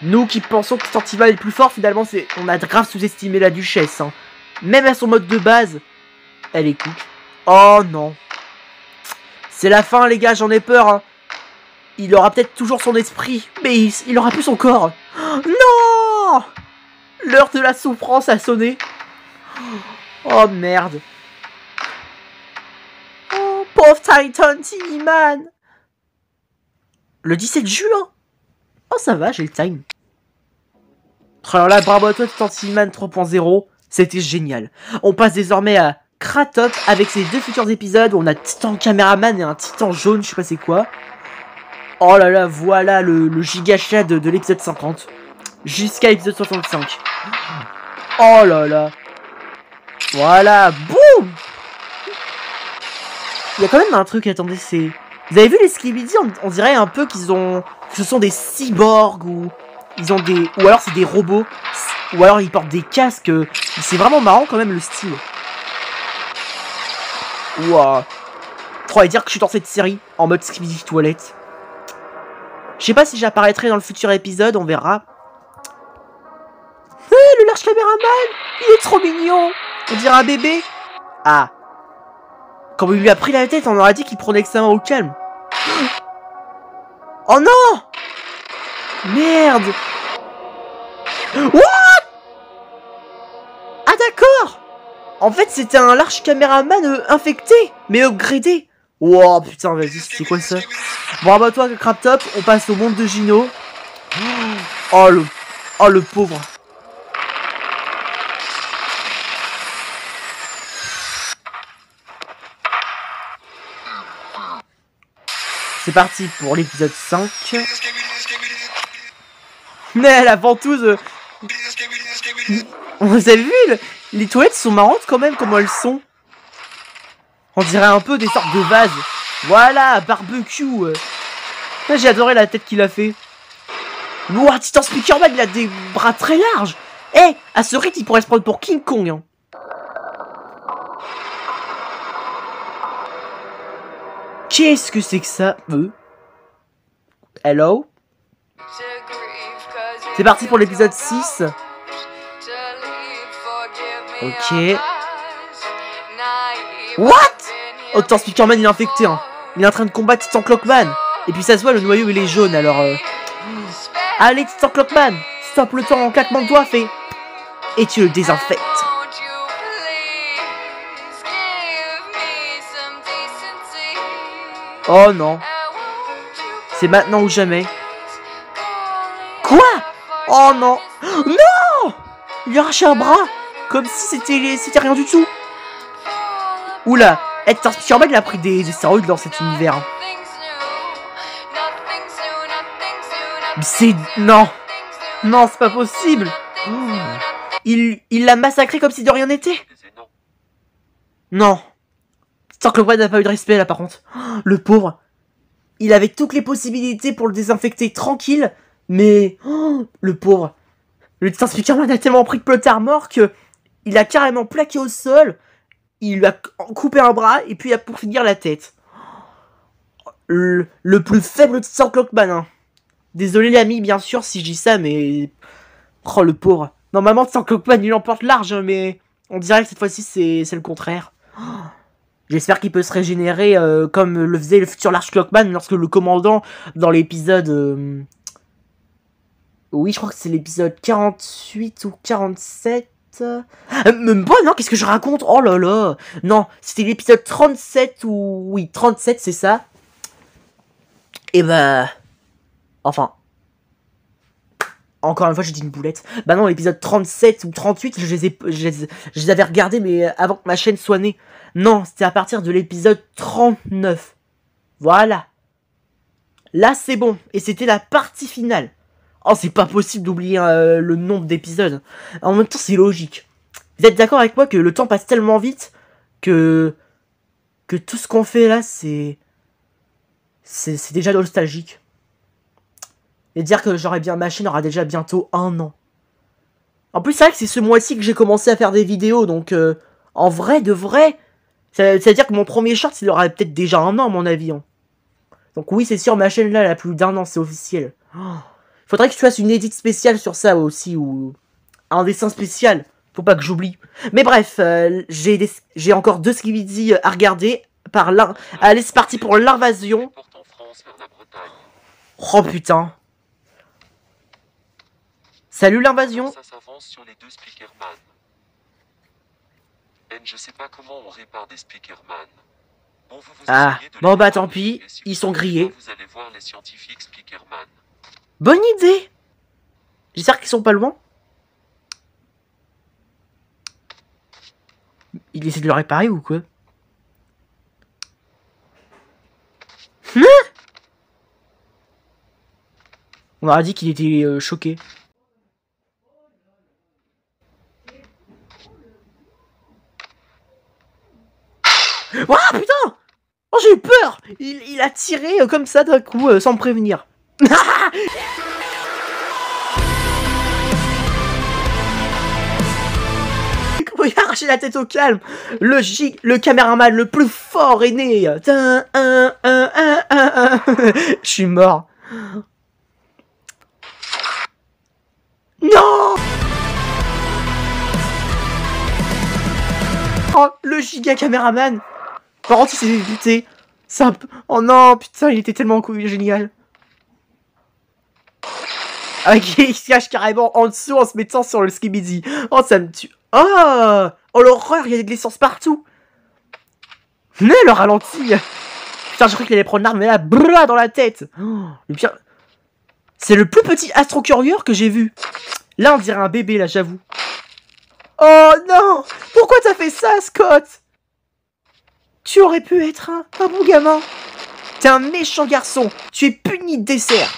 Speaker 1: Nous qui pensons que Titan TV-Man est le plus fort, finalement on a grave sous-estimé la duchesse. Hein. Même à son mode de base, elle est cook. Oh non. C'est la fin les gars, j'en ai peur. Hein. Il aura peut-être toujours son esprit, mais il aura plus son corps. Non! L'heure de la souffrance a sonné. Oh merde. Oh, pauvre Titan T-Man. Le 17 juin. Oh, ça va, j'ai le time. Alors là, bravo à toi, Titan T-Man 3.0. C'était génial. On passe désormais à Kratop avec ses 2 futurs épisodes où on a Titan Caméraman et un Titan jaune, je sais pas c'est quoi. Oh là là, voilà le giga chat de l'épisode 50. Jusqu'à l'épisode 65. Oh là là. Voilà, boum. Il y a quand même un truc, attendez, c'est... Vous avez vu les Skibidi, on dirait un peu qu'ils ont... Ce sont des cyborgs ou... Ils ont des... Ou alors c'est des robots. Ou alors ils portent des casques. C'est vraiment marrant quand même le style. Ouah. Trop à dire que je suis dans cette série en mode Skibidi toilette. Je sais pas si j'apparaîtrai dans le futur épisode, on verra. Hé, le large caméraman, il est trop mignon. On dirait un bébé. Ah. Quand il lui a pris la tête, on aurait dit qu'il prenait l'examen au calme. Oh non. Merde. What? Ah d'accord. En fait, c'était un large caméraman infecté, mais upgradé. Wow, putain, vas-y, c'est quoi ça? Bravo à toi, Kratop. On passe au monde de Gino. Oh, le pauvre. C'est parti pour l'épisode 5. Mais la ventouse... Vous avez vu, les toilettes sont marrantes quand même, comment elles sont. On dirait un peu des sortes de vases. Voilà, barbecue. J'ai adoré la tête qu'il a fait. Ouah, Titan Speakerman, il a des bras très larges. Eh, à ce rythme, il pourrait se prendre pour King Kong. Hein. Qu'est-ce que c'est que ça? Hello? C'est parti pour l'épisode 6. Ok. What? Oh, Titan Speakerman, il est infecté. Hein. Il est en train de combattre Titan Clockman. Et puis ça se voit, le noyau, il est jaune, alors... Allez, Titan Clockman, stop le temps en claquement de doigts, fait. Et tu le désinfectes. Oh non. C'est maintenant ou jamais. Quoi? Oh non. Non. Il a arraché un bras. Comme si c'était rien du tout. Oula. Titan Speakerman, il a pris des stéroïdes dans cet univers. C'est... Non. Non, c'est pas possible. Il l'a massacré comme si de rien n'était. Non. Titan Clockman n'a pas eu de respect là par contre. Le pauvre. Il avait toutes les possibilités pour le désinfecter tranquille. Mais... le pauvre. Le Titan Speakerman a tellement pris de plot armor que... Il a carrément plaqué au sol. Il lui a coupé un bras. Et puis il a pour finir la tête. Le plus faible Titan Clockman. Hein. Désolé l'ami bien sûr si je dis ça mais... Oh le pauvre. Normalement Titan Clockman il l'emporte large hein, mais... On dirait que cette fois-ci c'est le contraire. J'espère qu'il peut se régénérer comme le faisait le futur Large Clockman lorsque le commandant dans l'épisode... Oui, je crois que c'est l'épisode 48 ou 47... Même pas, non, qu'est-ce que je raconte? Oh là là. Non, c'était l'épisode 37 ou... Oui, 37, c'est ça. Et bah... Enfin... Encore une fois, j'ai dit une boulette. Bah non, l'épisode 37 ou 38, je les avais regardés, mais avant que ma chaîne soit née. Non, c'était à partir de l'épisode 39. Voilà. Là, c'est bon. Et c'était la partie finale. Oh, c'est pas possible d'oublier le nombre d'épisodes. En même temps, c'est logique. Vous êtes d'accord avec moi que le temps passe tellement vite que tout ce qu'on fait là, c'est déjà nostalgique. Et dire que j'aurai bien ma chaîne aura déjà bientôt 1 an. En plus, c'est vrai que c'est ce mois-ci que j'ai commencé à faire des vidéos, donc en vrai, de vrai, c'est-à-dire que mon premier short, il aura peut-être déjà 1 an, à mon avis. Hein. Donc oui, c'est sûr, ma chaîne là, elle a plus d'1 an, c'est officiel. Faudrait que je fasse une edit spéciale sur ça aussi, ou un dessin spécial, faut pas que j'oublie. Mais bref, j'ai encore 2 Skibidi à regarder par là. Allez, c'est parti pour l'invasion. Oh putain. Salut l'invasion.
Speaker 3: Ça s'avance sur les deux Speakerman. Je sais pas comment on répare des Speakerman. Bon, vous
Speaker 1: Ah,
Speaker 3: essayez de les
Speaker 1: bon bah
Speaker 3: réparer,
Speaker 1: tant pis,
Speaker 3: et si
Speaker 1: ils
Speaker 3: vous
Speaker 1: sont
Speaker 3: n'arrivez
Speaker 1: grillés.
Speaker 3: pas, vous allez voir les scientifiques Speakerman.
Speaker 1: Bonne idée. J'espère qu'ils sont pas loin. Il essaie de le réparer ou quoi? Hein? On aurait dit qu'il était choqué. Ouah putain! Oh j'ai eu peur! Il a tiré comme ça d'un coup sans me prévenir. Comment il a arraché la tête au calme? Le caméraman le plus fort est né. Je suis mort. Non! Oh, le giga caméraman. Par contre, il s'est fait buter. Oh non, putain, il était tellement cool, génial. Ah, il se cache carrément en dessous en se mettant sur le skibidi. Oh, ça me tue. Oh, oh l'horreur, il y a de l'essence partout. Mais le ralenti. Putain, je crois qu'il allait prendre l'arme, mais là, brrr, dans la tête. Oh, le pire. C'est le plus petit Astro-Courier que j'ai vu. Là, on dirait un bébé, là, j'avoue. Oh non! Pourquoi t'as fait ça, Scott? Tu aurais pu être un bon gamin. T'es un méchant garçon. Tu es puni de dessert.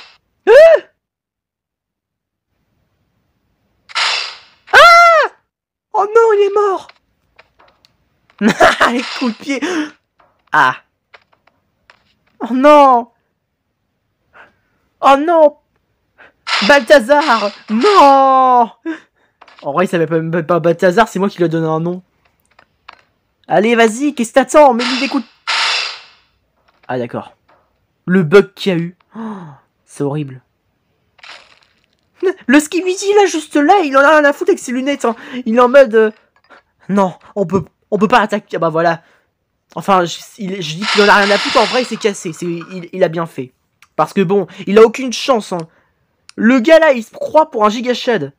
Speaker 1: Ah! Oh non, il est mort. Les coups de pied. Ah. Oh non. Oh non. Balthazar. Non. En vrai, il s'appelle même pas Balthazar, c'est moi qui lui ai donné un nom. Allez, vas-y, qu'est-ce que t'attends? Mets-lui des coups de... Ah, d'accord. Le bug qu'il y a eu. Oh, c'est horrible. Le skibidi, là, juste là, il en a rien à foutre avec ses lunettes. Hein. Il est en mode... Non, on peut pas attaquer. Ah bah voilà. Enfin, je dis qu'il en a rien à foutre. En vrai, il s'est cassé. Il a bien fait. Parce que bon, il a aucune chance. Hein. Le gars, là, il se croit pour un giga shad.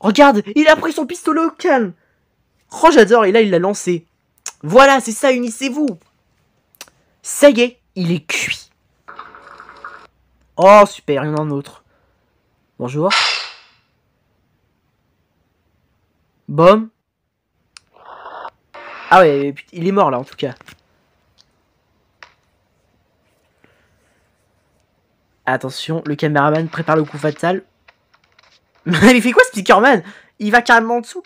Speaker 1: Regarde, il a pris son pistolet au calme. Oh, j'adore. Et là, il l'a lancé. Voilà, c'est ça, unissez-vous. Ça y est, il est cuit. Oh, super, il y en a un autre. Bonjour. Bom. Ah ouais, il est mort là, en tout cas. Attention, le caméraman prépare le coup fatal. Mais il fait quoi, Speakerman? Il va carrément en dessous.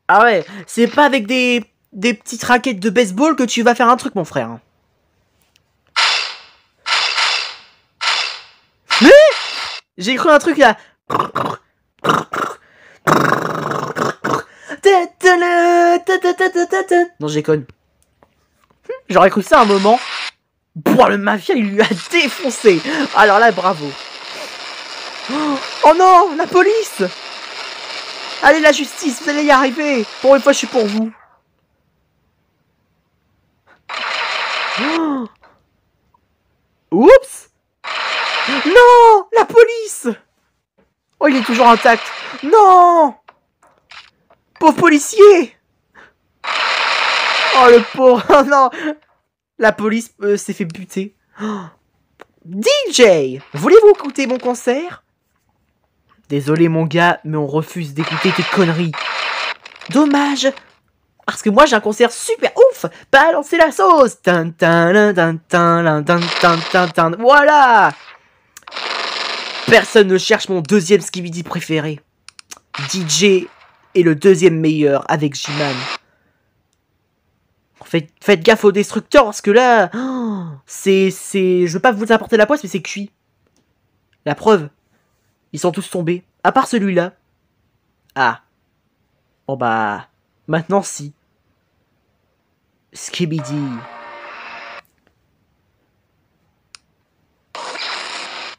Speaker 1: Ah ouais, c'est pas avec des petites raquettes de baseball que tu vas faire un truc, mon frère. J'ai cru un truc là. Non, j'ai conne. J'aurais cru ça un moment. Pouah, le mafia, il lui a défoncé. Alors là, bravo. Oh non, la police. Allez, la justice, vous allez y arriver. Pour une fois, je suis pour vous. Oups. Non, la police. Oh, il est toujours intact. Non. Pauvre policier. Oh, le pauvre. Oh non. La police s'est fait buter. Oh. DJ, voulez-vous écouter mon concert? Désolé mon gars, mais on refuse d'écouter tes conneries. Dommage. Parce que moi j'ai un concert super ouf. Balancez la sauce. Voilà. Personne ne cherche mon deuxième skibidi préféré. DJ est le deuxième meilleur avec J-Man. Faites gaffe aux destructeurs parce que là, je veux pas vous apporter la poisse mais c'est cuit. La preuve, ils sont tous tombés, à part celui-là. Ah. Bon bah, maintenant si. Skibidi.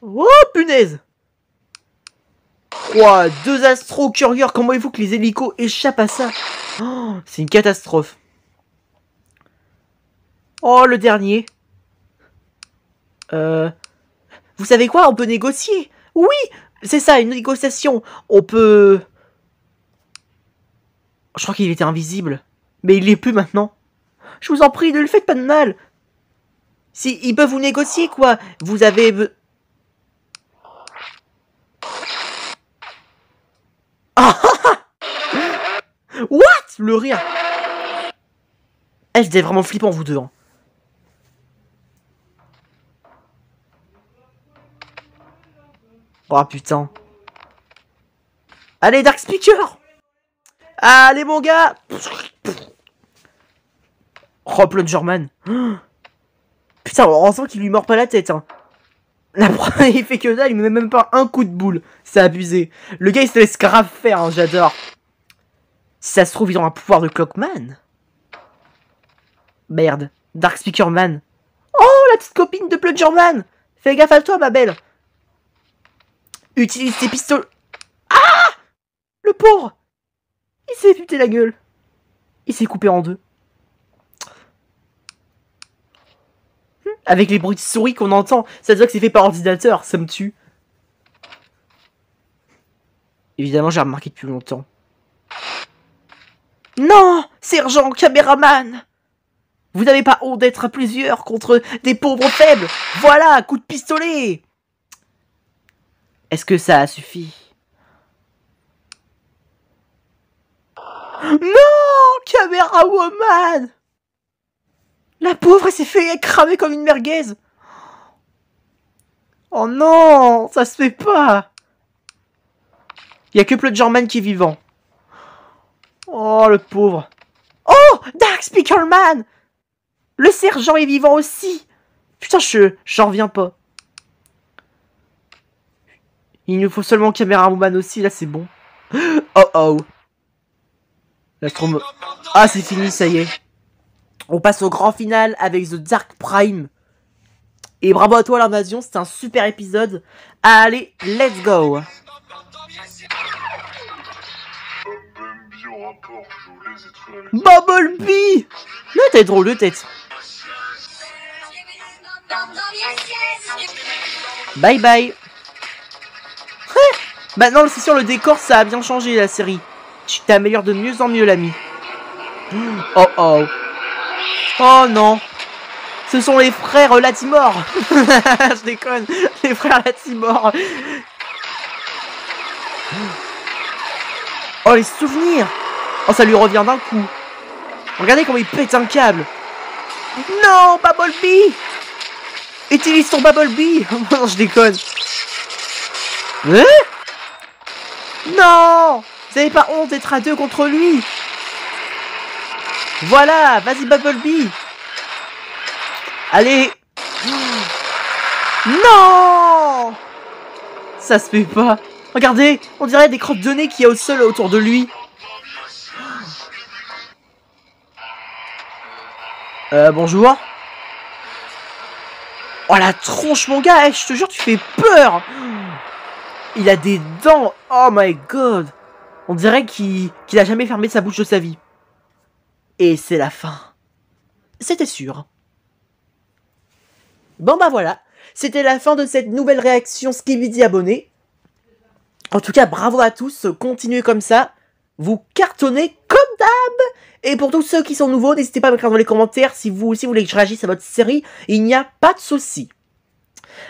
Speaker 1: Oh punaise. Oh, 2 Astro-Courier, comment il faut que les hélicos échappent à ça? Oh, c'est une catastrophe. Oh, le dernier. Vous savez quoi? On peut négocier. Oui, C'est ça, une négociation. On peut... Je crois qu'il était invisible. Mais il l'est plus maintenant. Je vous en prie, ne le faites pas de mal. Si, ils peuvent vous négocier, quoi. Vous avez... Ah What? Le rire. Eh, c'était vraiment flippant, vous deux. Hein. Oh, putain. Allez, Dark Speaker. Allez, mon gars. Oh, Plungerman. Putain, on sent qu'il lui mord pas la tête. Hein. La première, il fait que dalle, il me met même pas un coup de boule. C'est abusé. Le gars, il se laisse grave faire, hein, j'adore. Si ça se trouve, ils ont un pouvoir de Clockman. Merde. Dark Speaker Man. Oh, la petite copine de Plungerman. Fais gaffe à toi, ma belle. Utilise tes pistolets. Ah! Le pauvre. Il s'est buté la gueule. Il s'est coupé en deux. Avec les bruits de souris qu'on entend, ça se voit que c'est fait par ordinateur, ça me tue. Évidemment, j'ai remarqué depuis longtemps. Non, sergent caméraman. Vous n'avez pas honte d'être à plusieurs contre des pauvres faibles. Voilà, coup de pistolet. Est-ce que ça a suffi? Non, caméra woman. La pauvre, elle s'est fait cramer comme une merguez. Oh non, ça se fait pas. Il y a que Plungerman qui est vivant. Oh, le pauvre. Oh, Dark Speaker Man. Le sergent est vivant aussi. Putain, j'en reviens pas. Il nous faut seulement Caméra Woman aussi, là c'est bon. Oh oh. L'astro... Ah, c'est fini, ça y est. On passe au grand final avec The Dark Prime. Et bravo à toi l'invasion, c'était un super épisode. Allez, let's go. Bumblebee. Là, t'as drôle de tête. Bye bye. Maintenant, c'est sûr, le décor, ça a bien changé, la série. Tu t'améliores de mieux en mieux, l'ami. Oh oh. Oh non. Ce sont les frères Latimore. Je déconne. Les frères Latimore. Oh, les souvenirs. Oh, ça lui revient d'un coup. Regardez comment il pète un câble. Non, Bumblebee. Utilise ton Bumblebee. Non, je déconne. Hein? Non. Vous n'avez pas honte d'être à deux contre lui. Voilà, vas-y Bumblebee. Allez. Non. Ça se fait pas. Regardez, on dirait des crottes de nez qu'il y a au sol autour de lui. Bonjour. Oh la tronche mon gars, je te jure tu fais peur. Il a des dents. Oh my god. On dirait qu'il a jamais fermé sa bouche de sa vie. Et c'est la fin. C'était sûr. Bon bah voilà. C'était la fin de cette nouvelle réaction Skibidi abonné. En tout cas, bravo à tous. Continuez comme ça. Vous cartonnez comme d'hab. Et pour tous ceux qui sont nouveaux, n'hésitez pas à m'écrire dans les commentaires si vous aussi voulez que je réagisse à votre série. Il n'y a pas de souci.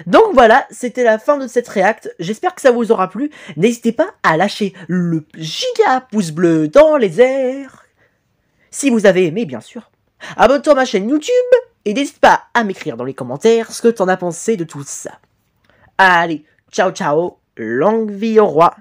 Speaker 1: Donc voilà, c'était la fin de cette réact. J'espère que ça vous aura plu. N'hésitez pas à lâcher le giga pouce bleu dans les airs. Si vous avez aimé, bien sûr. Abonne-toi à ma chaîne YouTube. Et n'hésite pas à m'écrire dans les commentaires ce que t'en as pensé de tout ça. Allez, ciao ciao. Longue vie au roi.